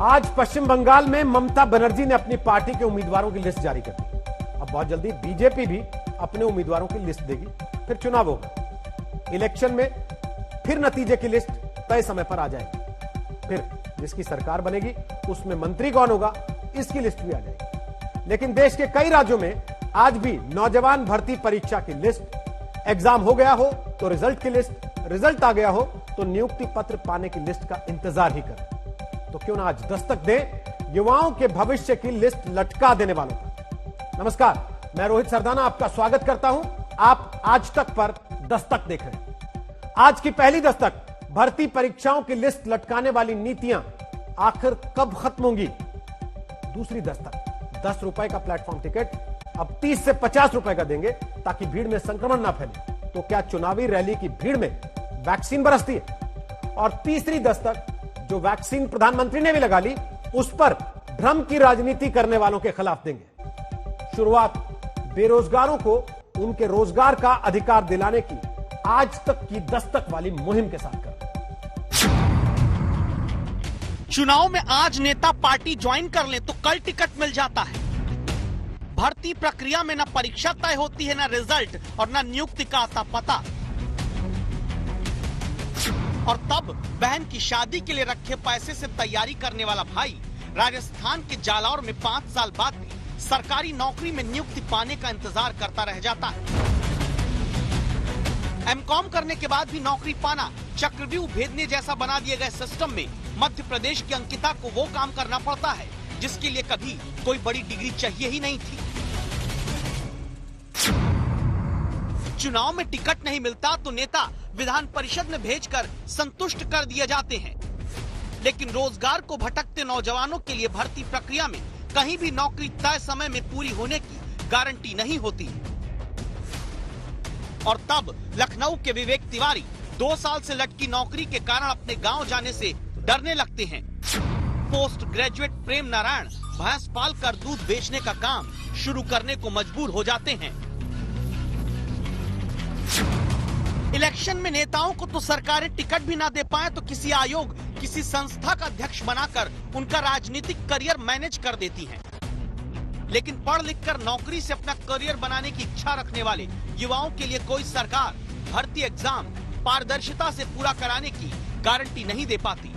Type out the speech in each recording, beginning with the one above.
आज पश्चिम बंगाल में ममता बनर्जी ने अपनी पार्टी के उम्मीदवारों की लिस्ट जारी कर दी। अब बहुत जल्दी बीजेपी भी अपने उम्मीदवारों की लिस्ट देगी, फिर चुनाव होगा। इलेक्शन में फिर नतीजे की लिस्ट तय समय पर आ जाएगी। फिर जिसकी सरकार बनेगी उसमें मंत्री कौन होगा, इसकी लिस्ट भी आ जाएगी। लेकिन देश के कई राज्यों में आज भी नौजवान भर्ती परीक्षा की लिस्ट, एग्जाम हो गया हो तो रिजल्ट की लिस्ट, रिजल्ट आ गया हो तो नियुक्ति पत्र पाने की लिस्ट का इंतजार ही कर। तो क्यों ना आज दस्तक दे युवाओं के भविष्य की लिस्ट लटका देने वालों पर। नमस्कार, मैं रोहित सरदाना आपका स्वागत करता हूं। आप आज तक पर दस्तक देख रहे हैं। आज की पहली दस्तक, भर्ती परीक्षाओं की लिस्ट लटकाने वाली नीतियां आखिर कब खत्म होंगी। दूसरी दस्तक, 10 रुपए का प्लेटफॉर्म टिकट अब 30 से 50 रुपए का देंगे ताकि भीड़ में संक्रमण ना फैले। तो क्या चुनावी रैली की भीड़ में वैक्सीन बरसती है। और तीसरी दस्तक, जो वैक्सीन प्रधानमंत्री ने भी लगा ली, उस पर भ्रम की राजनीति करने वालों के खिलाफ देंगे। शुरुआत बेरोजगारों को उनके रोजगार का अधिकार दिलाने की आज तक की दस्तक वाली मुहिम के साथ कर। चुनाव में आज नेता पार्टी ज्वाइन कर ले तो कल टिकट मिल जाता है। भर्ती प्रक्रिया में न परीक्षा तय होती है, न रिजल्ट और न नियुक्ति का आता पता। और तब बहन की शादी के लिए रखे पैसे से तैयारी करने वाला भाई राजस्थान के जालौर में 5 साल बाद भी सरकारी नौकरी में नियुक्ति पाने का इंतजार करता रह जाता है। एमकॉम करने के बाद भी नौकरी पाना चक्रव्यूह भेदने जैसा बना दिए गए सिस्टम में मध्य प्रदेश की अंकिता को वो काम करना पड़ता है जिसके लिए कभी कोई बड़ी डिग्री चाहिए ही नहीं थी। चुनाव में टिकट नहीं मिलता तो नेता विधान परिषद में भेजकर संतुष्ट कर दिए जाते हैं, लेकिन रोजगार को भटकते नौजवानों के लिए भर्ती प्रक्रिया में कहीं भी नौकरी तय समय में पूरी होने की गारंटी नहीं होती। और तब लखनऊ के विवेक तिवारी 2 साल से लटकी नौकरी के कारण अपने गांव जाने से डरने लगते हैं। पोस्ट ग्रेजुएट प्रेम नारायण भैंस पाल कर दूध बेचने का काम शुरू करने को मजबूर हो जाते हैं। इलेक्शन में नेताओं को तो सरकारें टिकट भी ना दे पाए तो किसी आयोग, किसी संस्था का अध्यक्ष बनाकर उनका राजनीतिक करियर मैनेज कर देती हैं। लेकिन पढ़ लिख कर नौकरी से अपना करियर बनाने की इच्छा रखने वाले युवाओं के लिए कोई सरकार भर्ती एग्जाम पारदर्शिता से पूरा कराने की गारंटी नहीं दे पाती।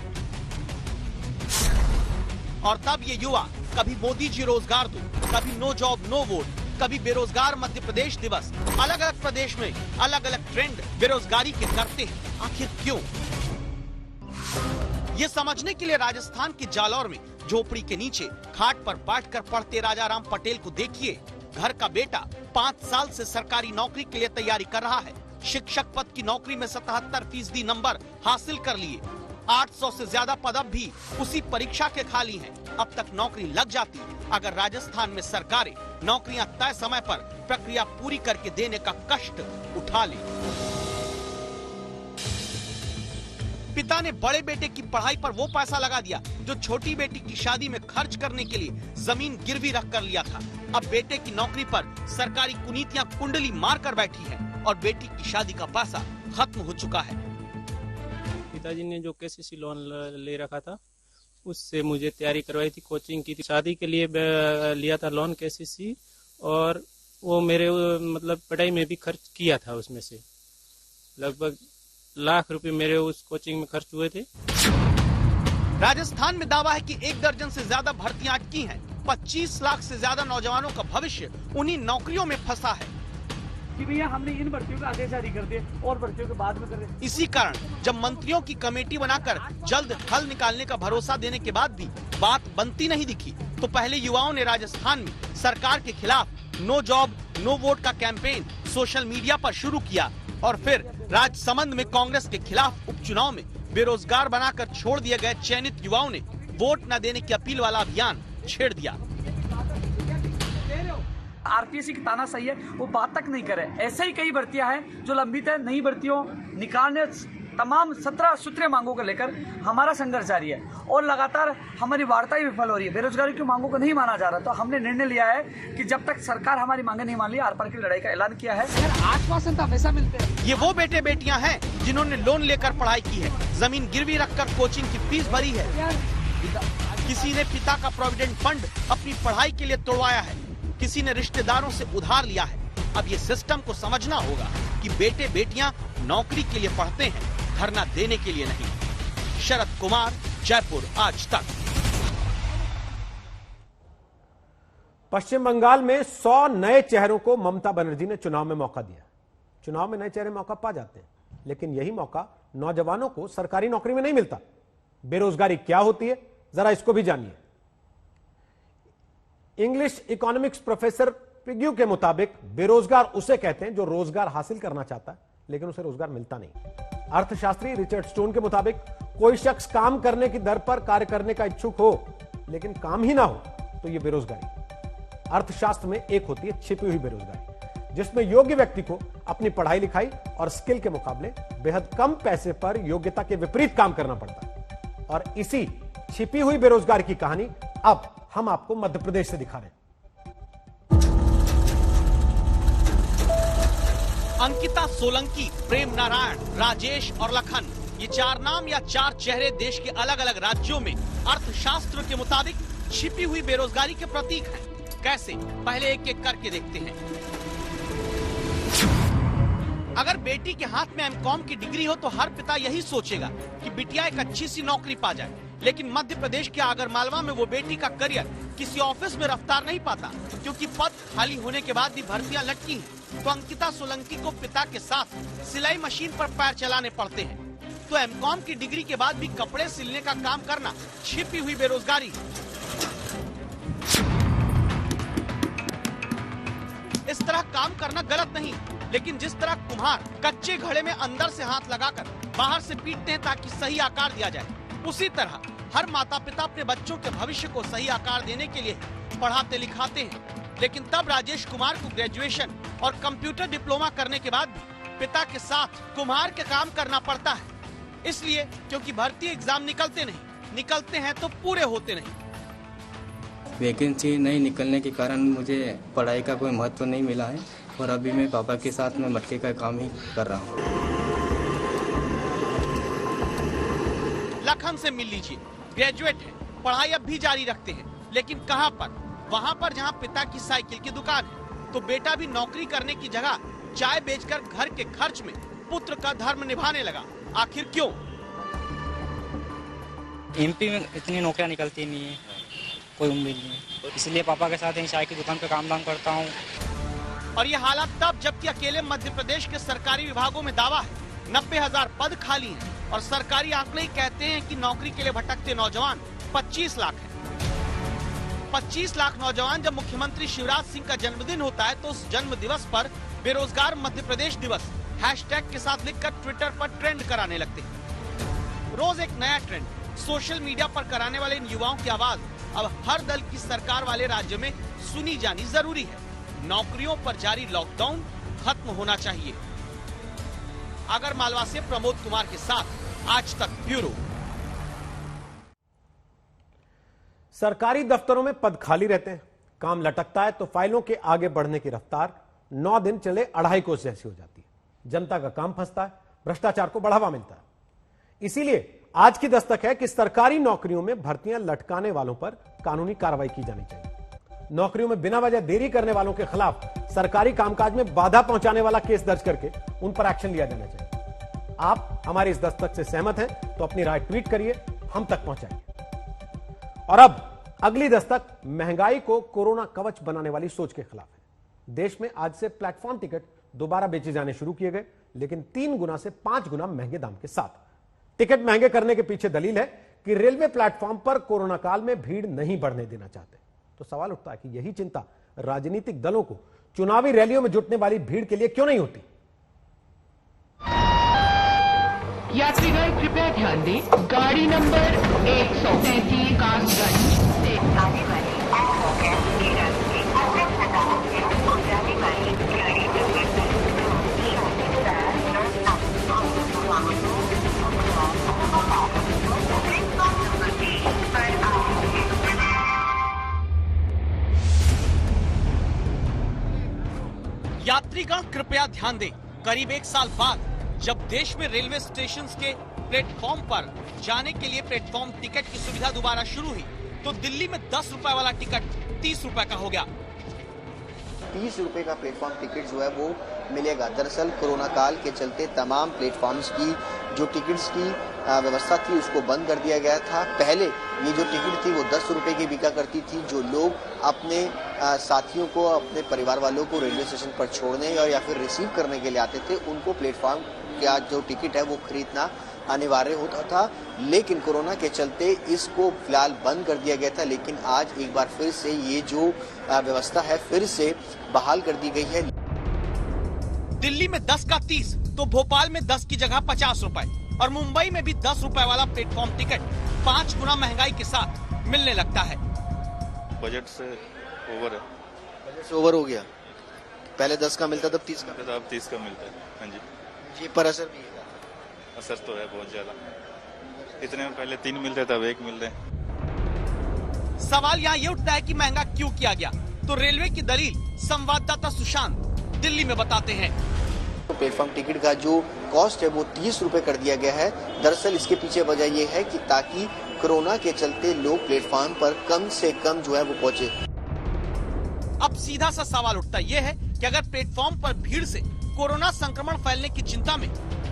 और तब ये युवा कभी मोदी जी रोजगार दो, कभी नो जॉब नो वोट, कभी बेरोजगार मध्य प्रदेश दिवस, अलग अलग प्रदेश में अलग अलग ट्रेंड बेरोजगारी के करते हैं। आखिर क्यों? ये समझने के लिए राजस्थान के जालौर में झोपड़ी के नीचे खाट पर बैठकर पढ़ते राजाराम पटेल को देखिए। घर का बेटा 5 साल से सरकारी नौकरी के लिए तैयारी कर रहा है। शिक्षक पद की नौकरी में 77% नंबर हासिल कर लिए। 800 से ज्यादा पद अब भी उसी परीक्षा के खाली हैं। अब तक नौकरी लग जाती अगर राजस्थान में सरकारें नौकरियां तय समय पर प्रक्रिया पूरी करके देने का कष्ट उठा ले। पिता ने बड़े बेटे की पढ़ाई पर वो पैसा लगा दिया जो छोटी बेटी की शादी में खर्च करने के लिए जमीन गिरवी रख कर लिया था। अब बेटे की नौकरी पर सरकारी कुनीतियां कुंडली मार कर बैठी है और बेटी की शादी का पैसा खत्म हो चुका है। पिताजी ने जो केसीसी लोन ले रखा था उससे मुझे तैयारी करवाई थी, कोचिंग की थी, शादी के लिए लिया था लोन केसीसी, और वो मेरे मतलब पढ़ाई में भी खर्च किया था। उसमें से लगभग लाख रुपए मेरे उस कोचिंग में खर्च हुए थे। राजस्थान में दावा है कि 1 दर्जन से ज्यादा भर्तियां अटकी हैं। 25 लाख से ज्यादा नौजवानों का भविष्य उन्हीं नौकरियों में फंसा है कि भैया हमने इन भर्तियों का आदेश जारी कर दिए और भर्तियों के बाद में कर रहे। इसी कारण जब मंत्रियों की कमेटी बनाकर जल्द हल निकालने का भरोसा देने के बाद भी बात बनती नहीं दिखी तो पहले युवाओं ने राजस्थान में सरकार के खिलाफ नो जॉब नो वोट का कैंपेन सोशल मीडिया पर शुरू किया और फिर राजसमंद में कांग्रेस के खिलाफ उपचुनाव में बेरोजगार बनाकर छोड़ दिए गए चयनित युवाओं ने वोट न देने की अपील वाला अभियान छेड़ दिया। आरपीएससी की तानाशाही है, वो बात तक नहीं करे। ऐसे ही कई भर्तियां हैं जो लंबित है। नई भर्तियों निकालने तमाम 17 सूत्रीय मांगों को लेकर हमारा संघर्ष जारी है और लगातार हमारी वार्ता ही विफल हो रही है। बेरोजगारी की मांगों को नहीं माना जा रहा, तो हमने निर्णय लिया है कि जब तक सरकार हमारी मांगे नहीं मान ली, आर पार की लड़ाई का ऐलान किया है। आश्वासन तो हमेशा मिलते हैं। ये वो बेटे बेटियां हैं जिन्होंने लोन लेकर पढ़ाई की है, जमीन गिरवी रखकर कोचिंग की फीस भरी है। किसी ने पिता का प्रोविडेंट फंड अपनी पढ़ाई के लिए तोड़वाया है, किसी ने रिश्तेदारों से उधार लिया है। अब ये सिस्टम को समझना होगा कि बेटे बेटियां नौकरी के लिए पढ़ते हैं, धरना देने के लिए नहीं। शरद कुमार, जयपुर, आज तक। पश्चिम बंगाल में 100 नए चेहरों को ममता बनर्जी ने चुनाव में मौका दिया। चुनाव में नए चेहरे मौका पा जाते हैं, लेकिन यही मौका नौजवानों को सरकारी नौकरी में नहीं मिलता। बेरोजगारी क्या होती है, जरा इसको भी जानिए। इंग्लिश इकोनॉमिक्स प्रोफेसर पिग्यू के मुताबिक बेरोजगार उसे कहते हैं जो रोजगार हासिल करना चाहता है लेकिन उसे रोजगार मिलता नहीं। अर्थशास्त्री रिचर्ड स्टोन के मुताबिक कोई शख्स काम करने की दर पर कार्य करने का इच्छुक हो लेकिन काम ही ना हो तो यह बेरोजगारी। अर्थशास्त्र में एक होती है छिपी हुई बेरोजगारी, जिसमें योग्य व्यक्ति को अपनी पढ़ाई लिखाई और स्किल के मुकाबले बेहद कम पैसे पर योग्यता के विपरीत काम करना पड़ता है। और इसी छिपी हुई बेरोजगारी की कहानी अब हम आपको मध्य प्रदेश से दिखा रहे हैं। अंकिता सोलंकी, प्रेम नारायण, राजेश और लखन, ये 4 नाम या 4 चेहरे देश के अलग अलग राज्यों में अर्थशास्त्र के मुताबिक छिपी हुई बेरोजगारी के प्रतीक हैं। कैसे, पहले एक एक करके देखते हैं। अगर बेटी के हाथ में एमकॉम की डिग्री हो तो हर पिता यही सोचेगा कि बिटिया एक अच्छी सी नौकरी पा जाए, लेकिन मध्य प्रदेश के आगरमालवा में वो बेटी का करियर किसी ऑफिस में रफ्तार नहीं पाता, क्योंकि पद खाली होने के बाद भी भर्तियां लटकी हैं। तो अंकिता सोलंकी को पिता के साथ सिलाई मशीन पर पैर चलाने पड़ते हैं। तो एमकॉम की डिग्री के बाद भी कपड़े सिलने का काम करना छिपी हुई बेरोजगारी। इस तरह काम करना गलत नहीं, लेकिन जिस तरह कुम्हार कच्चे घड़े में अंदर से हाथ लगाकर बाहर से पीटते हैं ताकि सही आकार दिया जाए, उसी तरह हर माता पिता अपने बच्चों के भविष्य को सही आकार देने के लिए पढ़ाते लिखाते हैं। लेकिन तब राजेश कुमार को ग्रेजुएशन और कंप्यूटर डिप्लोमा करने के बाद भी पिता के साथ कुम्हार के काम करना पड़ता है। इसलिए क्योंकि भर्ती एग्जाम निकलते नहीं, निकलते हैं तो पूरे होते नहीं। वैकेंसी नहीं निकलने के कारण मुझे पढ़ाई का कोई महत्व नहीं मिला है और अभी मैं पापा के साथ में मटके का काम ही कर रहा हूँ। लखन से मिल लीजिए, ग्रेजुएट है, पढ़ाई अब भी जारी रखते हैं, लेकिन कहाँ पर? वहाँ पर जहाँ पिता की साइकिल की दुकान है। तो बेटा भी नौकरी करने की जगह चाय बेचकर घर के खर्च में पुत्र का धर्म निभाने लगा। आखिर क्यों? एमपी में इतनी नौकरियां निकलती नहीं है, कोई उम्मीद नहीं, इसलिए पापा के साथ चाय की दुकान पे काम करता हूँ। और ये हालात तब जबकि अकेले मध्य प्रदेश के सरकारी विभागों में दावा है 90,000 पद खाली हैं और सरकारी आंकड़े ही कहते हैं कि नौकरी के लिए भटकते नौजवान 25 लाख हैं। 25 लाख नौजवान। जब मुख्यमंत्री शिवराज सिंह का जन्मदिन होता है तो उस जन्म दिवस पर बेरोजगार मध्य प्रदेश दिवस हैशटैग के साथ लिखकर ट्विटर पर ट्रेंड कराने लगते हैं। रोज एक नया ट्रेंड सोशल मीडिया पर कराने वाले इन युवाओं की आवाज अब हर दल की सरकार वाले राज्य में सुनी जानी जरूरी है। नौकरियों पर जारी लॉकडाउन खत्म होना चाहिए। आगरमालवा से प्रमोद कुमार के साथ आज तक ब्यूरो। सरकारी दफ्तरों में पद खाली रहते हैं, काम लटकता है तो फाइलों के आगे बढ़ने की रफ्तार 9 दिन चले 2.5 कोस जैसी हो जाती है। जनता का काम फंसता है, भ्रष्टाचार को बढ़ावा मिलता है। इसीलिए आज की दस्तक है कि सरकारी नौकरियों में भर्तियां लटकाने वालों पर कानूनी कार्रवाई की जानी चाहिए। नौकरियों में बिना वजह देरी करने वालों के खिलाफ सरकारी कामकाज में बाधा पहुंचाने वाला केस दर्ज करके उन पर एक्शन लिया जाना चाहिए। आप हमारी इस दस्तक से सहमत हैं तो अपनी राय ट्वीट करिए, हम तक पहुंचाइए। और अब अगली दस्तक महंगाई को कोरोना कवच बनाने वाली सोच के खिलाफ है। देश में आज से प्लेटफॉर्म टिकट दोबारा बेचे जाने शुरू किए गए, लेकिन 3 गुना से 5 गुना महंगे दाम के साथ। टिकट महंगे करने के पीछे दलील है कि रेलवे प्लेटफॉर्म पर कोरोना काल में भीड़ नहीं बढ़ने देना चाहते। तो सवाल उठता है कि यही चिंता राजनीतिक दलों को चुनावी रैलियों में जुटने वाली भीड़ के लिए क्यों नहीं होती? यात्रीगण कृपया ध्यान दें, गाड़ी नंबर 133 कासगंज से आने वाली यात्रीगण कृपया ध्यान दें, करीब 1 साल बाद जब देश में रेलवे स्टेशन के प्लेटफॉर्म पर जाने के लिए प्लेटफॉर्म टिकट की सुविधा दोबारा शुरू हुई, तो दिल्ली में 10 रुपए वाला टिकट 30 रुपए का हो गया। 30 रुपए का प्लेटफॉर्म टिकट जो है वो मिलेगा। दरअसल कोरोना काल के चलते तमाम प्लेटफॉर्म्स की जो टिकट्स की व्यवस्था थी उसको बंद कर दिया गया था। पहले ये जो टिकट थी वो 10 रुपए की बिका करती थी। जो लोग अपने साथियों को, अपने परिवार वालों को रेलवे स्टेशन पर छोड़ने और या फिर रिसीव करने के लिए आते थे, उनको प्लेटफॉर्म का जो टिकट है वो खरीदना अनिवार्य होता था। लेकिन कोरोना के चलते इसको फिलहाल बंद कर दिया गया था। लेकिन आज एक बार फिर से ये जो व्यवस्था है फिर से बहाल कर दी गई है। दिल्ली में 10 का 30 तो भोपाल में 10 की जगह 50 रुपए और मुंबई में भी 10 रुपए वाला प्लेटफॉर्म टिकट 5 गुना महंगाई के साथ मिलने लगता है। बजट से ओवर है। बजट से ओवर हो गया। पहले 10 का मिलता था, अब 30 का। अब 30 का मिलता है। हाँ जी। ये पर असर भी है। असर तो है बहुत ज्यादा। इतने में पहले 3 मिलते थे, अब 1 मिल रहे हैं। सवाल यहाँ ये उठता है कि महंगा क्यों किया गया, तो रेलवे की दलील संवाददाता सुशांत दिल्ली में बताते हैं। प्लेटफॉर्म टिकट का जो कॉस्ट है वो 30 रुपए कर दिया गया है। दरअसल इसके पीछे वजह ये है कि ताकि कोरोना के चलते लोग प्लेटफॉर्म पर कम से कम जो है वो पहुंचे। अब सीधा सा सवाल उठता ये है कि अगर प्लेटफॉर्म पर भीड़ से कोरोना संक्रमण फैलने की चिंता में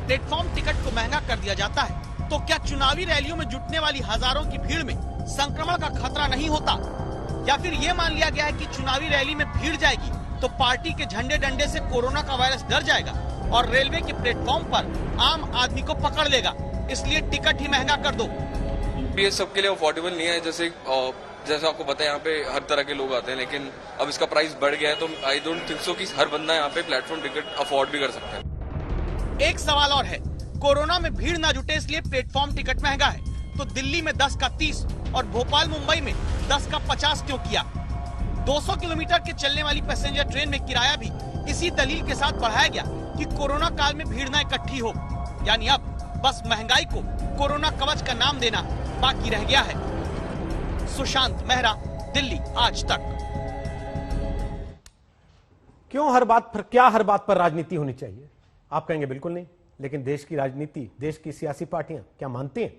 प्लेटफॉर्म टिकट को महंगा कर दिया जाता है, तो क्या चुनावी रैलियों में जुटने वाली हजारों की भीड़ में संक्रमण का खतरा नहीं होता? या फिर ये मान लिया गया है कि चुनावी रैली में भीड़ जाएगी तो पार्टी के झंडे डंडे से कोरोना का वायरस डर जाएगा और रेलवे के प्लेटफॉर्म पर आम आदमी को पकड़ लेगा, इसलिए टिकट ही महंगा कर दो। ये सबके लिए अफोर्डेबल नहीं है। जैसे आपको पता है यहाँ पे हर तरह के लोग आते हैं, लेकिन अब इसका प्राइस बढ़ गया है तो आई डोंट थिंक सो कि हर बंदा यहाँ पे प्लेटफॉर्म टिकट अफोर्ड भी कर सकता है। एक सवाल और है, कोरोना में भीड़ न जुटे इसलिए प्लेटफॉर्म टिकट महंगा है, तो दिल्ली में 10 का 30 और भोपाल मुंबई में 10 का 50 क्यों किया? 200 किलोमीटर के चलने वाली पैसेंजर ट्रेन में किराया भी इसी दलील के साथ बढ़ाया गया कि कोरोना काल में भीड़ न इकट्ठी हो। यानी अब बस महंगाई को कोरोना कवच का नाम देना बाकी रह गया है। सुशांत मेहरा, दिल्ली आज तक। क्यों हर बात पर राजनीति होनी चाहिए? आप कहेंगे बिल्कुल नहीं, लेकिन देश की राजनीति, देश की सियासी पार्टियां क्या मानती हैं?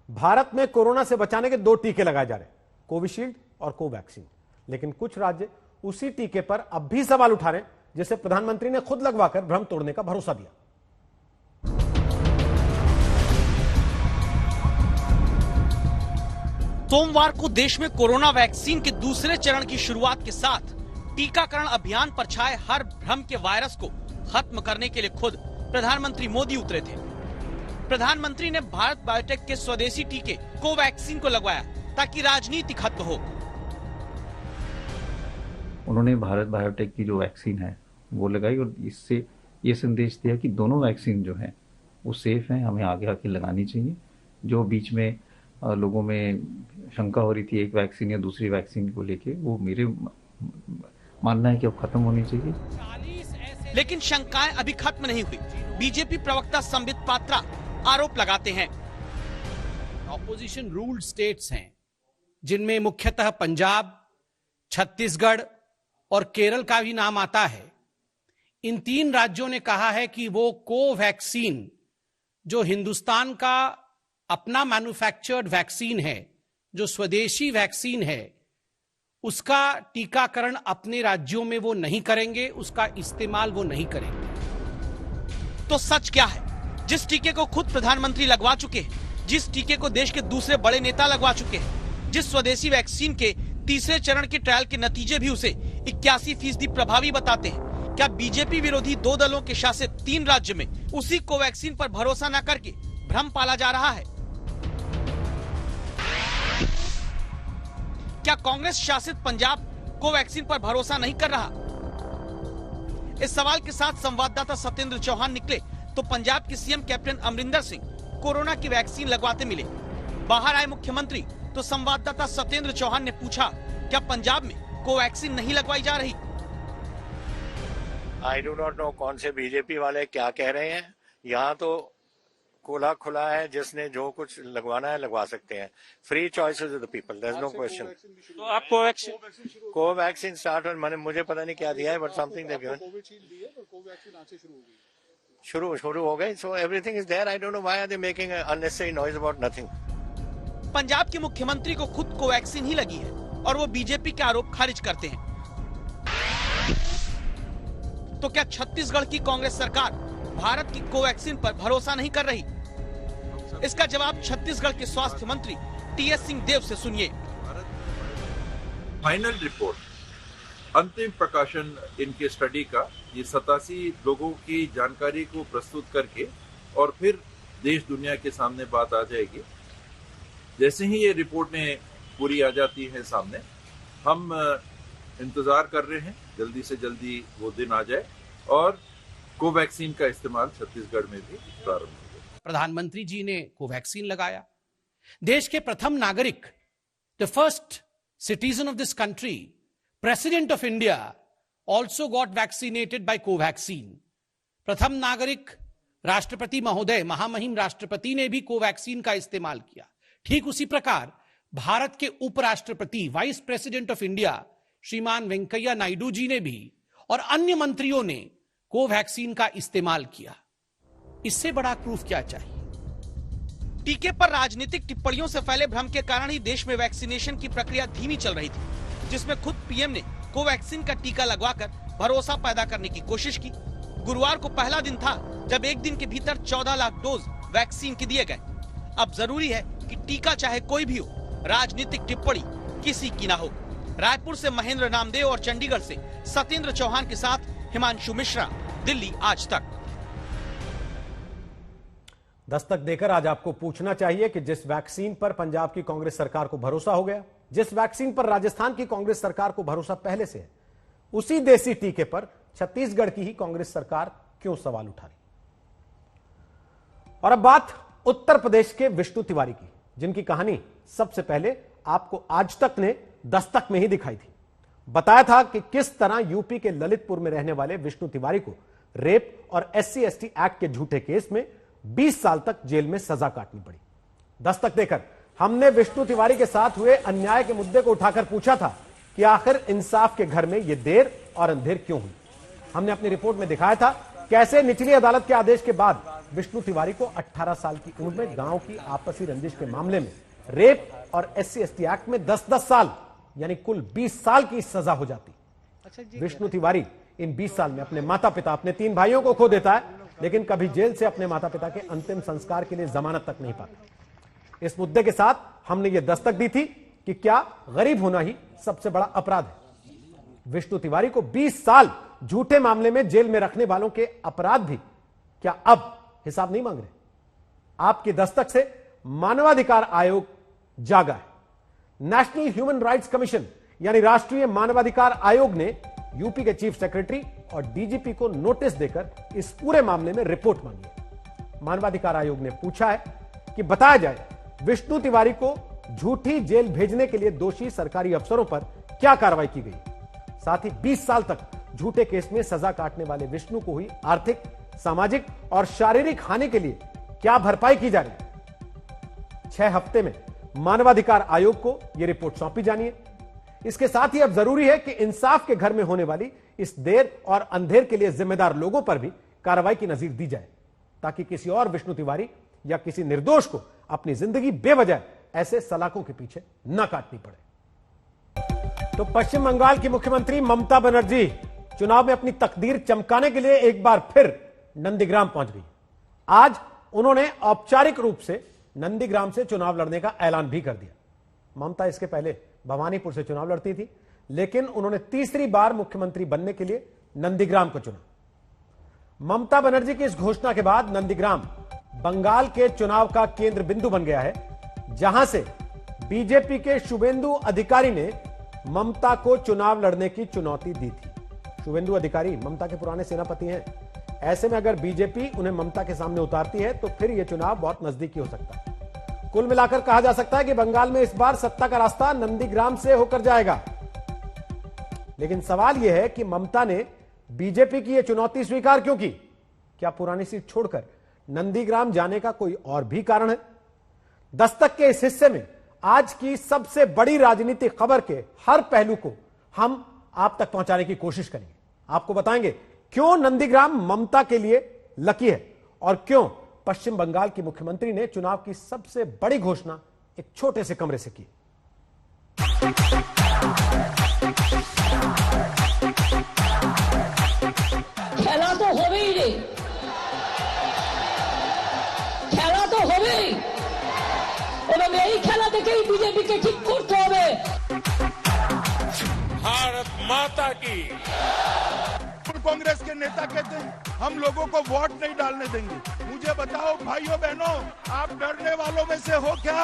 भारत में कोरोना से बचाने के 2 टीके लगाए जा रहे हैं, कोविशील्ड और कोवैक्सीन। लेकिन कुछ राज्य उसी टीके पर अब भी सवाल उठा रहे हैं, जिसे प्रधानमंत्री ने खुद लगवाकर भ्रम तोड़ने का भरोसा दिया। सोमवार को देश में कोरोना वैक्सीन के दूसरे चरण की शुरुआत के साथ टीकाकरण अभियान पर छाए हर भ्रम के वायरस को खत्म करने के लिए खुद प्रधानमंत्री मोदी उतरे थे। प्रधानमंत्री ने भारत बायोटेक के स्वदेशी टीके कोवैक्सीन को लगवाया ताकि राजनीति खत्म हो। उन्होंने भारत बायोटेक की जो वैक्सीन है वो लगाई और इससे ये संदेश दिया कि दोनों वैक्सीन जो है वो सेफ हैं, हमें आगे आके लगानी चाहिए। जो बीच में लोगों में शंका हो रही थी एक वैक्सीन या दूसरी वैक्सीन को लेके, वो मेरे मानना है कि अब खत्म होनी चाहिए। लेकिन शंकाएं अभी खत्म नहीं हुई। बीजेपी प्रवक्ता संबित पात्रा आरोप लगाते हैं, ऑपोजिशन रूल्ड स्टेट्स हैं जिनमें मुख्यतः पंजाब, छत्तीसगढ़ और केरल का भी नाम आता है। इन 3 राज्यों ने कहा है कि वो कोवैक्सीन, जो हिंदुस्तान का अपना मैन्युफैक्चर्ड वैक्सीन है, जो स्वदेशी वैक्सीन है, उसका टीकाकरण अपने राज्यों में वो नहीं करेंगे, उसका इस्तेमाल वो नहीं करेंगे। तो सच क्या है? जिस टीके को खुद प्रधानमंत्री लगवा चुके हैं, जिस टीके को देश के दूसरे बड़े नेता लगवा चुके हैं, जिस स्वदेशी वैक्सीन के तीसरे चरण के ट्रायल के नतीजे भी उसे 81% प्रभावी बताते हैं, क्या बीजेपी विरोधी 2 दलों के शासित 3 राज्य में उसी कोवैक्सीन पर भरोसा न करके भ्रम पाला जा रहा है? क्या कांग्रेस शासित पंजाब कोवैक्सीन पर भरोसा नहीं कर रहा? इस सवाल के साथ संवाददाता सत्येंद्र चौहान निकले तो पंजाब के CM captain Amarinder Singh corona की वैक्सीन लगवाते मिले। बाहर आए मुख्यमंत्री तो संवाददाता सत्येंद्र चौहान ने पूछा, क्या पंजाब में कोवैक्सीन नहीं लगवाई जा रही? आई डू नॉट नो कौन से बीजेपी वाले क्या कह रहे हैं। यहाँ तो खुला खुला है, जिसने जो कुछ लगवाना है लगवा सकते हैं। Free choices of the people, there is no question. तो आप कोवैक्सीन स्टार्ट और मैंने मुझे पता नहीं क्या दिया है, बट समथिंग दे गिवन। शुरू हो गई। So everything is there. I don't know why are they making unnecessary noise about nothing. Punjab के मुख्यमंत्री को खुद कोवैक्सीन ही लगी है और वो बीजेपी के आरोप खारिज करते हैं। तो क्या छत्तीसगढ़ की कांग्रेस सरकार भारत की कोवैक्सीन पर भरोसा नहीं कर रही? इसका जवाब छत्तीसगढ़ के स्वास्थ्य मंत्री टीएस सिंहदेव से सुनिए। फाइनल रिपोर्ट, अंतिम प्रकाशन इनके स्टडी का, ये 87 लोगों की जानकारी को प्रस्तुत करके और फिर देश दुनिया के सामने बात आ जाएगी। जैसे ही ये रिपोर्टें पूरी आ जाती है सामने, हम इंतजार कर रहे हैं जल्दी से जल्दी वो दिन आ जाए और कोवैक्सीन का इस्तेमाल छत्तीसगढ़ में भी प्रारंभ हो जाए। प्रधानमंत्री जी ने कोवैक्सीन लगाया। देश के प्रथम नागरिक, the first citizen of this country, president of India also got vaccinated by Covaxin. प्रथम नागरिक राष्ट्रपति महोदय, महामहिम राष्ट्रपति ने भी कोवैक्सीन का इस्तेमाल किया। ठीक उसी प्रकार भारत के उपराष्ट्रपति, वाइस प्रेसिडेंट ऑफ इंडिया श्रीमान वेंकैया नायडू जी ने भी और अन्य मंत्रियों ने कोवैक्सीन का इस्तेमाल किया। इससे बड़ा प्रूफ क्या चाहिए? टीके पर राजनीतिक टिप्पणियों से फैले भ्रम के कारण ही देश में वैक्सीनेशन की प्रक्रिया धीमी चल रही थी, जिसमें खुद पीएम ने कोवैक्सीन का टीका लगवाकर भरोसा पैदा करने की कोशिश की। गुरुवार को पहला दिन था जब एक दिन के भीतर 14 लाख डोज वैक्सीन के दिए गए। अब जरूरी है कि टीका चाहे कोई भी हो, राजनीतिक टिप्पणी किसी की ना हो। रायपुर से महेंद्र नामदेव और चंडीगढ़ से सत्येंद्र चौहान के साथ हिमांशु मिश्रा, दिल्ली आज तक। दस्तक देकर आज आपको पूछना चाहिए कि जिस वैक्सीन पर पंजाब की कांग्रेस सरकार को भरोसा हो गया, जिस वैक्सीन पर राजस्थान की कांग्रेस सरकार को भरोसा पहले से है, उसी देसी टीके पर छत्तीसगढ़ की ही कांग्रेस सरकार क्यों सवाल उठा रही? और अब बात उत्तर प्रदेश के विष्णु तिवारी की, जिनकी कहानी सबसे पहले आपको आज तक ने दस्तक में ही दिखाई थी। बताया था कि किस तरह यूपी के ललितपुर में रहने वाले विष्णु तिवारी को रेप और SC/ST एक्ट के झूठे केस में 20 साल तक जेल में सजा काटनी पड़ी। दस्तक देकर हमने विष्णु तिवारी के साथ हुए अन्याय के मुद्दे को उठाकर पूछा था कि आखिर इंसाफ के घर में यह देर और अंधेर क्यों हुई। हमने अपनी रिपोर्ट में दिखाया था कैसे निचली अदालत के आदेश के बाद विष्णु तिवारी को 18 साल की उम्र में गांव की आपसी रंजिश के मामले में रेप और SC/ST एक्ट में 10-10 साल यानी कुल 20 साल की सजा हो जाती। विष्णु तिवारी इन 20 साल में अपने माता पिता, अपने 3 भाइयों को खो देता है, लेकिन कभी जेल से अपने माता पिता के अंतिम संस्कार के लिए जमानत तक नहीं पाता। इस मुद्दे के साथ हमने यह दस्तक दी थी कि क्या गरीब होना ही सबसे बड़ा अपराध है। विष्णु तिवारी को 20 साल झूठे मामले में जेल में रखने वालों के अपराध भी क्या अब हिसाब नहीं मांग रहे? आपकी दस्तक से मानवाधिकार आयोग जागा है। नेशनल ह्यूमन राइट्स कमीशन यानी राष्ट्रीय मानवाधिकार आयोग ने यूपी के चीफ सेक्रेटरी और डीजीपी को नोटिस देकर इस पूरे मामले में रिपोर्ट मांगी है। मानवाधिकार आयोग ने पूछा है कि बताया जाए विष्णु तिवारी को झूठी जेल भेजने के लिए दोषी सरकारी अफसरों पर क्या कार्रवाई की गई, साथ ही 20 साल तक झूठे केस में सजा काटने वाले विष्णु को हुई आर्थिक, सामाजिक और शारीरिक हानि के लिए क्या भरपाई की जा रही है। 6 हफ्ते में मानवाधिकार आयोग को यह रिपोर्ट सौंपी जानी है। इसके साथ ही अब जरूरी है कि इंसाफ के घर में होने वाली इस देर और अंधेर के लिए जिम्मेदार लोगों पर भी कार्रवाई की नजीर दी जाए, ताकि किसी और विष्णु तिवारी या किसी निर्दोष को अपनी जिंदगी बेवजह ऐसे सलाखों के पीछे न काटनी पड़े। तो पश्चिम बंगाल की मुख्यमंत्री ममता बनर्जी चुनाव में अपनी तकदीर चमकाने के लिए एक बार फिर नंदीग्राम पहुंच गई। आज उन्होंने औपचारिक रूप से नंदीग्राम से चुनाव लड़ने का ऐलान भी कर दिया। ममता इसके पहले भवानीपुर से चुनाव लड़ती थी, लेकिन उन्होंने तीसरी बार मुख्यमंत्री बनने के लिए नंदीग्राम को चुना। ममता बनर्जी की इस घोषणा के बाद नंदीग्राम बंगाल के चुनाव का केंद्र बिंदु बन गया है, जहां से बीजेपी के शुभेंदु अधिकारी ने ममता को चुनाव लड़ने की चुनौती दी थी। शुभेंदु अधिकारी ममता के पुराने सेनापति हैं। ऐसे में अगर बीजेपी उन्हें ममता के सामने उतारती है तो फिर यह चुनाव बहुत नजदीकी हो सकता है। कुल मिलाकर कहा जा सकता है कि बंगाल में इस बार सत्ता का रास्ता नंदीग्राम से होकर जाएगा। लेकिन सवाल यह है कि ममता ने बीजेपी की यह चुनौती स्वीकार क्यों की? क्या पुरानी सीट छोड़कर नंदीग्राम जाने का कोई और भी कारण है? दस्तक के इस हिस्से में आज की सबसे बड़ी राजनीतिक खबर के हर पहलू को हम आप तक पहुंचाने की कोशिश करेंगे। आपको बताएंगे क्यों नंदीग्राम ममता के लिए लकी है और क्यों पश्चिम बंगाल की मुख्यमंत्री ने चुनाव की सबसे बड़ी घोषणा एक छोटे से कमरे से की। খেলা তো হবেই রে, খেলা তো হবেই, এবং এই খেলা থেকেই বিজেপিকে ঠিক করতে হবে। भारत माता की। कांग्रेस के नेता कहते हैं हम लोगों को वोट नहीं डालने देंगे। मुझे बताओ भाइयों बहनों, आप डरने वालों में से हो क्या?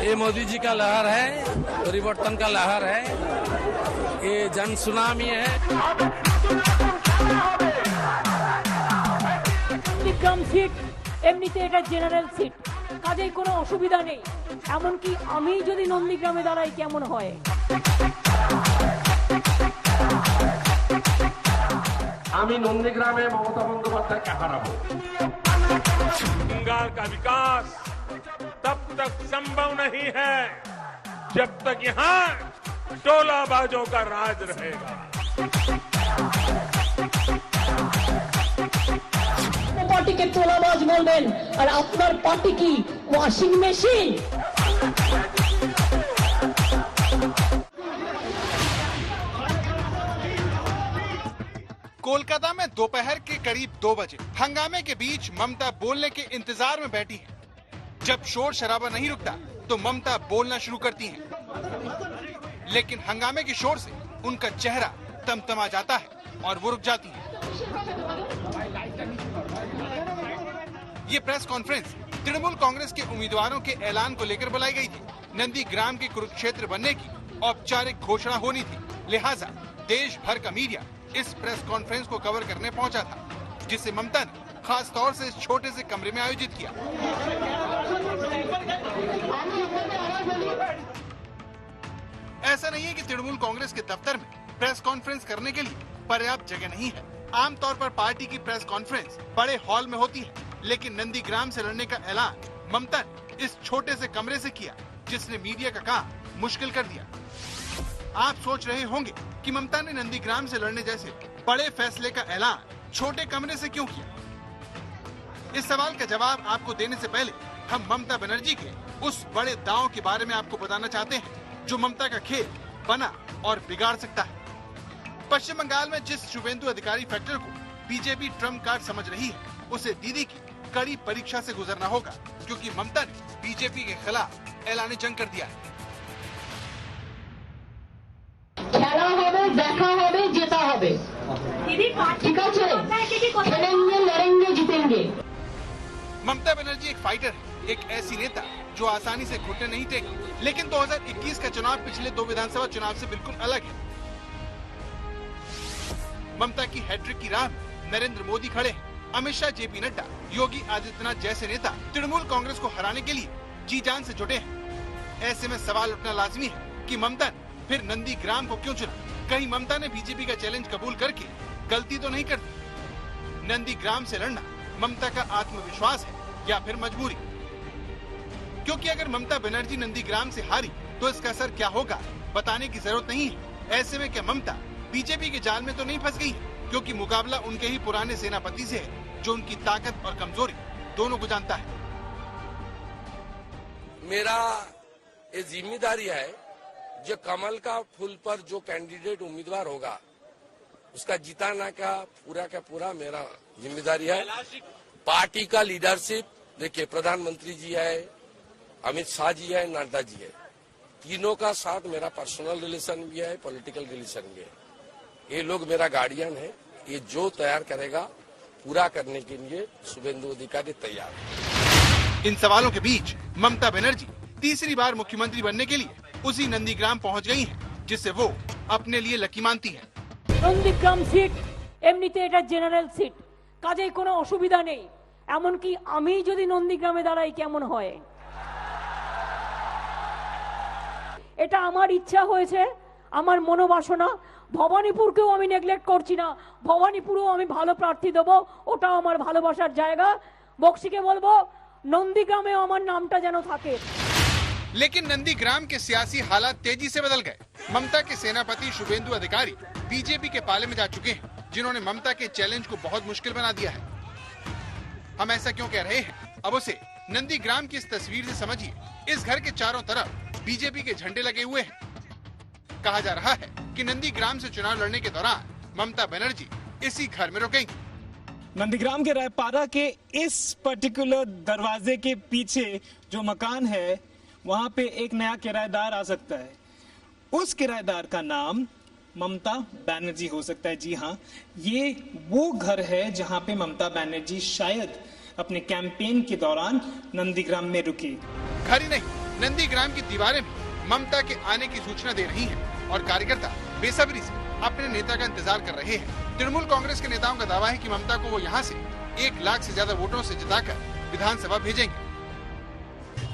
ये मोदी जी का लहर है, परिवर्तन का लहर है, ये जन सुनामी है। নন্দীগ্রাম সিট এমনিতে এটা জেনারেল সিট, কাজেই কোনো অসুবিধা নেই। এমনকি আমি যদি নন্দীগ্রামে দাঁড়াই কেমন হয়? আমি নন্দীগ্রামে মমতা বন্দ্যোপাধ্যায়কে হারাবো। बंगाल का विकास तब तक संभव नहीं है जब तक यहाँ टोलाबाजों का राज रहेगा। পার্টিকে তোলাবাজ বলবেন আর আপনার পার্টি কি ওয়াশিং মেশিন? कोलकाता में दोपहर के करीब 2 बजे हंगामे के बीच ममता बोलने के इंतजार में बैठी है। जब शोर शराबा नहीं रुकता तो ममता बोलना शुरू करती हैं। लेकिन हंगामे के शोर से उनका चेहरा तमतमा जाता है और वो रुक जाती हैं। ये प्रेस कॉन्फ्रेंस तृणमूल कांग्रेस के उम्मीदवारों के ऐलान को लेकर बुलाई गई थी। नंदीग्राम के कुरुक्षेत्र बनने की औपचारिक घोषणा होनी थी, लिहाजा देश भर का मीडिया इस प्रेस कॉन्फ्रेंस को कवर करने पहुंचा था, जिसे ममता ने खास तौर से इस छोटे से कमरे में आयोजित किया। ऐसा नहीं है कि तृणमूल कांग्रेस के दफ्तर में प्रेस कॉन्फ्रेंस करने के लिए पर्याप्त जगह नहीं है। आमतौर पर पार्टी की प्रेस कॉन्फ्रेंस बड़े हॉल में होती है, लेकिन नंदीग्राम से लड़ने का ऐलान ममता ने इस छोटे से कमरे से किया, जिसने मीडिया का काम मुश्किल कर दिया। आप सोच रहे होंगे कि ममता ने नंदीग्राम से लड़ने जैसे बड़े फैसले का ऐलान छोटे कमरे से क्यों किया? इस सवाल का जवाब आपको देने से पहले हम ममता बनर्जी के उस बड़े दांव के बारे में आपको बताना चाहते हैं जो ममता का खेल बना और बिगाड़ सकता है। पश्चिम बंगाल में जिस शुभेंदु अधिकारी फैक्टर को बीजेपी ट्रम्प कार्ड समझ रही है, उसे दीदी की कड़ी परीक्षा से गुजरना होगा, क्योंकि ममता ने बीजेपी के खिलाफ ऐलान जंग कर दिया है। খেলা হবে, দেখা হবে, জেতা হবে। ঠিক আছে, খেলেंगे, लड़ेंगे, जीतेंगे। ममता बनर्जी एक फाइटर है, एक ऐसी नेता जो आसानी से घुटने नहीं टेकी। लेकिन 2021 का चुनाव पिछले 2 विधानसभा चुनाव से बिल्कुल अलग है। ममता की हैट्रिक की राह में नरेंद्र मोदी खड़े हैं, अमित शाह, जेपी नड्डा, योगी आदित्यनाथ जैसे नेता तृणमूल कांग्रेस को हराने के लिए जी जान से जुटे हैं। ऐसे में सवाल उठना लाजमी है कि ममता ने फिर नंदीग्राम को क्यों चुना? कहीं ममता ने बीजेपी का चैलेंज कबूल करके गलती तो नहीं कर दी? नंदीग्राम से लड़ना ममता का आत्मविश्वास है या फिर मजबूरी? क्योंकि अगर ममता बनर्जी नंदीग्राम से हारी तो इसका असर क्या होगा बताने की जरूरत नहीं है। ऐसे में क्या ममता बीजेपी के जाल में तो नहीं फंस गई? क्योंकि मुकाबला उनके ही पुराने सेनापति से है, जो उनकी ताकत और कमजोरी दोनों को जानता है। मेरा ये जिम्मेदारी है, जो कमल का फूल पर जो कैंडिडेट उम्मीदवार होगा उसका जिताना का पूरा मेरा जिम्मेदारी है। पार्टी का लीडरशिप देखिए, प्रधानमंत्री जी है, अमित शाह जी है, नड्डा जी है, तीनों का साथ मेरा पर्सनल रिलेशन भी है, पॉलिटिकल रिलेशन भी है। ये लोग मेरा गार्डियन है। ये जो तैयार करेगा पूरा करने के लिए शुभेंदु अधिकारी तैयार है। इन सवालों के बीच ममता बनर्जी तीसरी बार मुख्यमंत्री बनने के लिए उसी नंदीग्राम पहुंच गई हैं, जिसे वो अपने लिए लकी मानती है। নন্দীগ্রাম সিট এমনিতে এটা জেনারেল সিট, কাজেই কোনো অসুবিধা নেই। এমনকি আমি যদি নন্দীগ্রামে দাঁড়াই কেমন হয়? এটা আমার ইচ্ছা হয়েছে, আমার মনোবাসনা। ভবানীপুরকেও আমি নেগলেক্ট করছি না, ভবানীপুরেও আমি ভালো প্রার্থী দেবো, ওটাও আমার ভালোবাসার জায়গা। বক্সিকে বলবো নন্দীগ্রামেও আমার নামটা যেন থাকে। लेकिन नंदीग्राम के सियासी हालात तेजी से बदल गए। ममता के सेनापति शुभेंदु अधिकारी बीजेपी के पाले में जा चुके हैं, जिन्होंने ममता के चैलेंज को बहुत मुश्किल बना दिया है। हम ऐसा क्यों कह रहे हैं, अब उसे नंदीग्राम की इस तस्वीर से समझिए। इस घर के चारों तरफ बीजेपी के झंडे लगे हुए हैं। कहा जा रहा है कि नंदीग्राम से चुनाव लड़ने के दौरान ममता बनर्जी इसी घर में रुकेंगी। नंदीग्राम के रायपारा के इस पर्टिकुलर दरवाजे के पीछे जो मकान है, वहां पे एक नया किराएदार आ सकता है। उस किराएदार का नाम ममता बनर्जी हो सकता है। जी हाँ, ये वो घर है जहां पे ममता बनर्जी शायद अपने कैंपेन के दौरान नंदीग्राम में रुकी। घर ही नहीं, नंदीग्राम की दीवारें भी ममता के आने की सूचना दे रही हैं और कार्यकर्ता बेसब्री से अपने नेता का इंतजार कर रहे हैं। तृणमूल कांग्रेस के नेताओं का दावा है कि ममता को वो यहाँ से 1 लाख से ज्यादा वोटों से जिताकर विधानसभा भेजेंगे।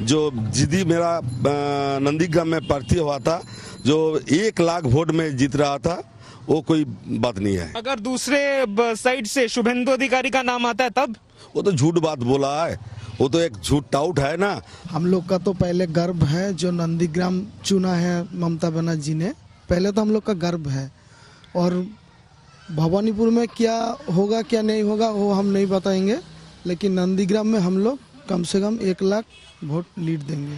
जो जिदी मेरा नंदीग्राम में प्रार्थी हुआ था, जो 1 लाख वोट में जीत रहा था, वो कोई बात नहीं है। अगर दूसरे साइड से शुभेंदु अधिकारी का नाम आता है तब? वो तो झूठ बात बोला है, वो तो एक झूठ टाउट है ना। हम लोग का तो पहले गर्व है जो नंदीग्राम चुना है ममता बनर्जी ने, पहले तो हम लोग का गर्व है। और भवानीपुर में क्या होगा क्या नहीं होगा वो हम नहीं बताएंगे, लेकिन नंदीग्राम में हम लोग कम से कम 1 लाख वोट लीड देंगे।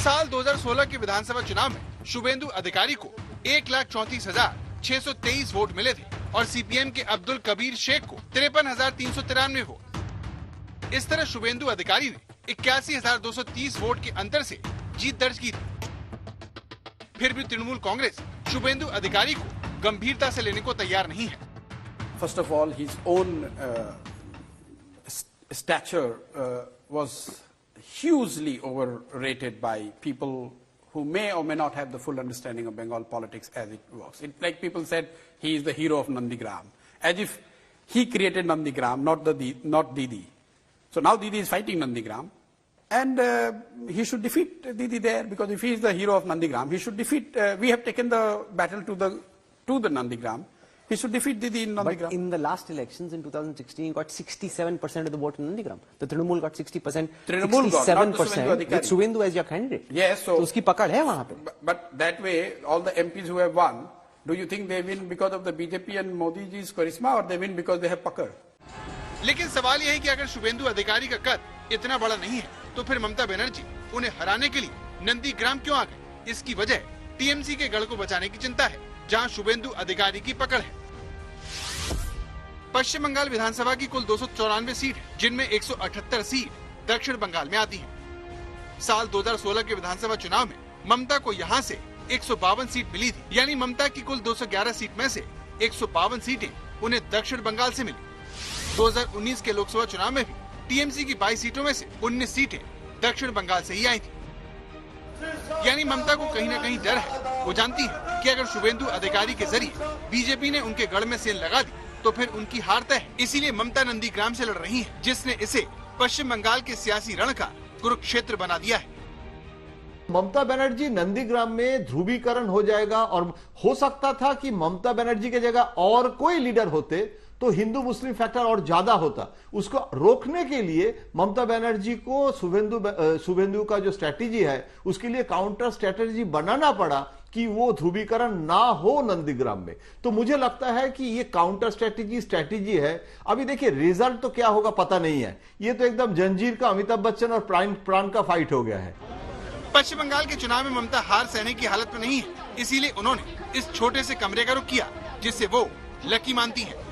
साल 2016 के विधानसभा चुनाव में शुभेंदु अधिकारी को 1,34,623 वोट मिले थे और सीपीएम के अब्दुल कबीर शेख को 53,393 वोट। इस तरह शुभेंदु अधिकारी ने 81,230 वोट के अंतर से जीत दर्ज की थी। फिर भी तृणमूल कांग्रेस शुभेंदु अधिकारी को गंभीरता से लेने को तैयार नहीं है। First of all, his own stature was hugely overrated by people who may or may not have the full understanding of Bengal politics as it works. It's like people said he is the hero of Nandigram, as if he created Nandigram, not Didi. So now Didi is fighting Nandigram, and he should defeat Didi there, because if he is the hero of Nandigram, he should defeat. We have taken the battle to the Nandigram. He should defeat Didi in Nandigram. But in the last elections in 2016, he got 67% of the vote in Nandigram. The Trinamool got 60%. Trinamool got, not the Subhendu Adhikari. With Subhendu as your candidate. Yes, so उसकी पकड़ है वहाँ पे. But that way, all the MPs who have won, do you think they win because of the BJP and Modi ji's charisma, or they win because they have पकड़? लेकिन सवाल यह है कि अगर शुभेंदु अधिकारी का कद इतना बड़ा नहीं है, तो फिर ममता बनर्जी उन्हें हराने के लिए नंदीग्राम क्यों आ गए? इसकी वजह टीएमसी के गढ़ को बचाने की चिंता है, जहां शुभेंदु अधिकारी की पकड़ है। पश्चिम बंगाल विधानसभा की कुल 294 सीट है, जिनमें 178 सीट दक्षिण बंगाल में आती हैं। साल 2016 के विधानसभा चुनाव में ममता को यहां से 152 सीट मिली थी, यानी ममता की कुल 211 सीट में से 152 सीटें उन्हें दक्षिण बंगाल से मिली। 2019 के लोकसभा चुनाव में भी टीएमसी की 22 सीटों में से 19 सीटें दक्षिण बंगाल से ही आई थी। यानी ममता को कहीं न कहीं डर है। वो जानती है कि अगर शुभेंदु अधिकारी के जरिए बीजेपी ने उनके गढ़ में सेल लगा दी तो फिर उनकी हार तय है। इसीलिए ममता नंदीग्राम से लड़ रही है, जिसने इसे पश्चिम बंगाल के सियासी रण का कुरुक्षेत्र बना दिया है। ममता बनर्जी नंदीग्राम में ध्रुवीकरण हो जाएगा, और हो सकता था कि ममता बनर्जी की जगह और कोई लीडर होते तो हिंदू मुस्लिम फैक्टर और ज्यादा होता। उसको रोकने के लिए ममता बनर्जी को शुभेंदु का जो स्ट्रैटेजी है उसके लिए काउंटर स्ट्रैटेजी बनाना पड़ा कि वो ध्रुवीकरण ना हो नंदीग्राम में। तो मुझे लगता है कि ये काउंटर स्ट्रैटेजी है। अभी देखिए रिजल्ट तो क्या होगा पता नहीं है, ये तो एकदम जंजीर का अमिताभ बच्चन और प्राण का फाइट हो गया है। पश्चिम बंगाल के चुनाव में ममता हार सहने की हालत में नहीं है, इसीलिए उन्होंने इस छोटे से कमरे का रुख किया, जिसे वो लकी मानती है।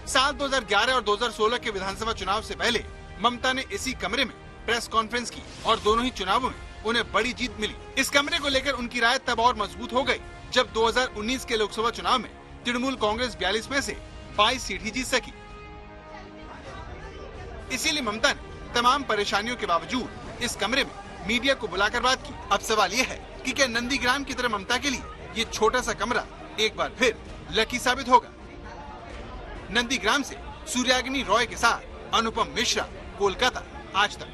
साल 2011 और 2016 के विधानसभा चुनाव से पहले ममता ने इसी कमरे में प्रेस कॉन्फ्रेंस की और दोनों ही चुनावों में उन्हें बड़ी जीत मिली। इस कमरे को लेकर उनकी राय तब और मजबूत हो गई जब 2019 के लोकसभा चुनाव में तृणमूल कांग्रेस 42 में से 22 सीट ही जीत सकी। इसीलिए ममता ने तमाम परेशानियों के बावजूद इस कमरे में मीडिया को बुलाकर बात की। अब सवाल ये है कि क्या नंदीग्राम की तरह ममता के लिए ये छोटा सा कमरा एक बार फिर लकी साबित होगा? नंदीग्राम से सूर्याग्नि रॉय के साथ अनुपम मिश्रा, कोलकाता, आज तक।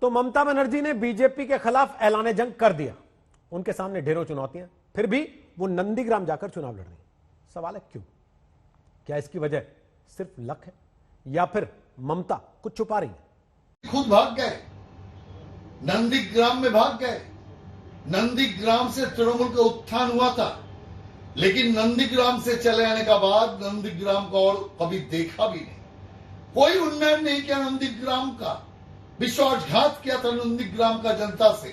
तो ममता बनर्जी ने बीजेपी के खिलाफ ऐलान जंग कर दिया। उनके सामने ढेरों चुनौतियां, फिर भी वो नंदीग्राम जाकर चुनाव लड़ रही हैं। सवाल है क्यों? क्या इसकी वजह सिर्फ लक है या फिर ममता कुछ छुपा रही है? खुद भाग गए, नंदीग्राम में भाग गए। नंदीग्राम से तृणमूल का उत्थान हुआ था, लेकिन नंदीग्राम से चले आने का बाद नंदीग्राम को और कभी देखा भी नहीं। कोई उन्नयन नहीं किया नंदीग्राम का, विश्वासघात किया था नंदीग्राम का जनता से।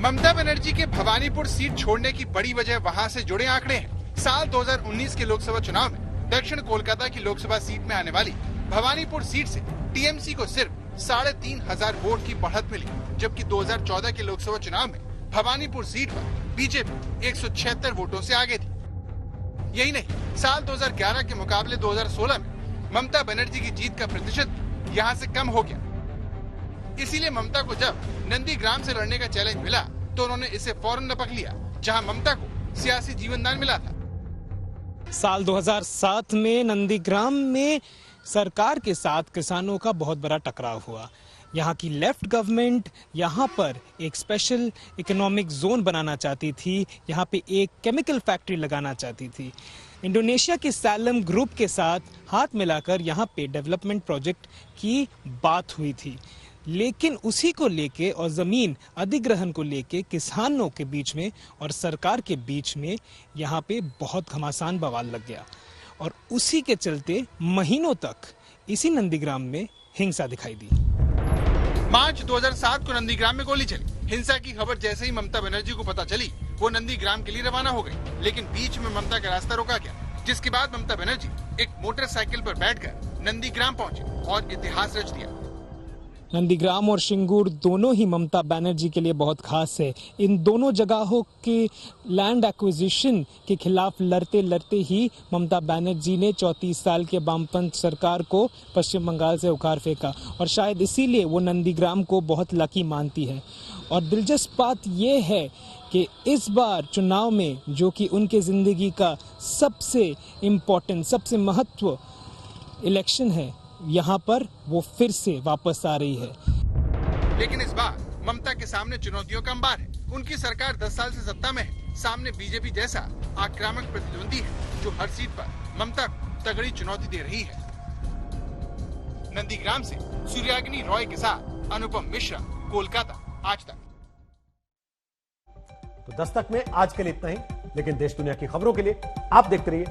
ममता बनर्जी के भवानीपुर सीट छोड़ने की बड़ी वजह वहां से जुड़े आंकड़े हैं। साल 2019 के लोकसभा चुनाव में दक्षिण कोलकाता की लोकसभा सीट में आने वाली भवानीपुर सीट से टीएमसी को सिर्फ 3,500 वोट की बढ़त मिली, जबकि 2014 के लोकसभा चुनाव में भवानीपुर सीट पर बीजेपी 176 वोटों से आगे थी। यही नहीं, साल 2011 के मुकाबले 2016 में ममता बनर्जी की जीत का प्रतिशत यहाँ से कम हो गया। इसीलिए ममता को जब नंदीग्राम से लड़ने का चैलेंज मिला तो उन्होंने इसे फौरन लपक लिया, जहां ममता को सियासी जीवनदान मिला था। साल 2007 में नंदीग्राम में सरकार के साथ किसानों का बहुत बड़ा टकराव हुआ। यहाँ की लेफ्ट गवर्नमेंट यहाँ पर एक स्पेशल इकोनॉमिक जोन बनाना चाहती थी, यहाँ पे एक केमिकल फैक्ट्री लगाना चाहती थी। इंडोनेशिया के सैलम ग्रुप के साथ हाथ मिलाकर यहाँ पे डेवलपमेंट प्रोजेक्ट की बात हुई थी, लेकिन उसी को लेके और जमीन अधिग्रहण को लेके किसानों के बीच में और सरकार के बीच में यहाँ पे बहुत घमासान बवाल लग गया और उसी के चलते महीनों तक इसी नंदीग्राम में हिंसा दिखाई दी। मार्च 2007 को नंदीग्राम में गोली चली। हिंसा की खबर जैसे ही ममता बनर्जी को पता चली, वो नंदीग्राम के लिए रवाना हो गई, लेकिन बीच में ममता का रास्ता रोका गया, जिसके बाद ममता बनर्जी एक मोटरसाइकिल पर बैठकर नंदीग्राम पहुंची और इतिहास रच दिया। नंदीग्राम और शिंगूर दोनों ही ममता बनर्जी के लिए बहुत खास है। इन दोनों जगहों के लैंड एक्विजिशन के खिलाफ लड़ते लड़ते ही ममता बनर्जी ने 34 साल के वामपंथ सरकार को पश्चिम बंगाल से उखाड़ फेंका और शायद इसीलिए वो नंदीग्राम को बहुत लकी मानती है। और दिलचस्प बात ये है कि इस बार चुनाव में, जो कि उनके जिंदगी का सबसे इम्पोर्टेंट, सबसे महत्व इलेक्शन है, यहाँ पर वो फिर से वापस आ रही है। लेकिन इस बार ममता के सामने चुनौतियों का अंबार है। उनकी सरकार 10 साल से सत्ता में है। सामने बीजेपी जैसा आक्रामक प्रतिद्वंदी है, जो हर सीट पर ममता को तगड़ी चुनौती दे रही है। नंदीग्राम से सूर्याग्नि रॉय के साथ अनुपम मिश्रा, कोलकाता, आज तक। तो दस्तक में आज के लिए इतना ही, लेकिन देश दुनिया की खबरों के लिए आप देखते रहिए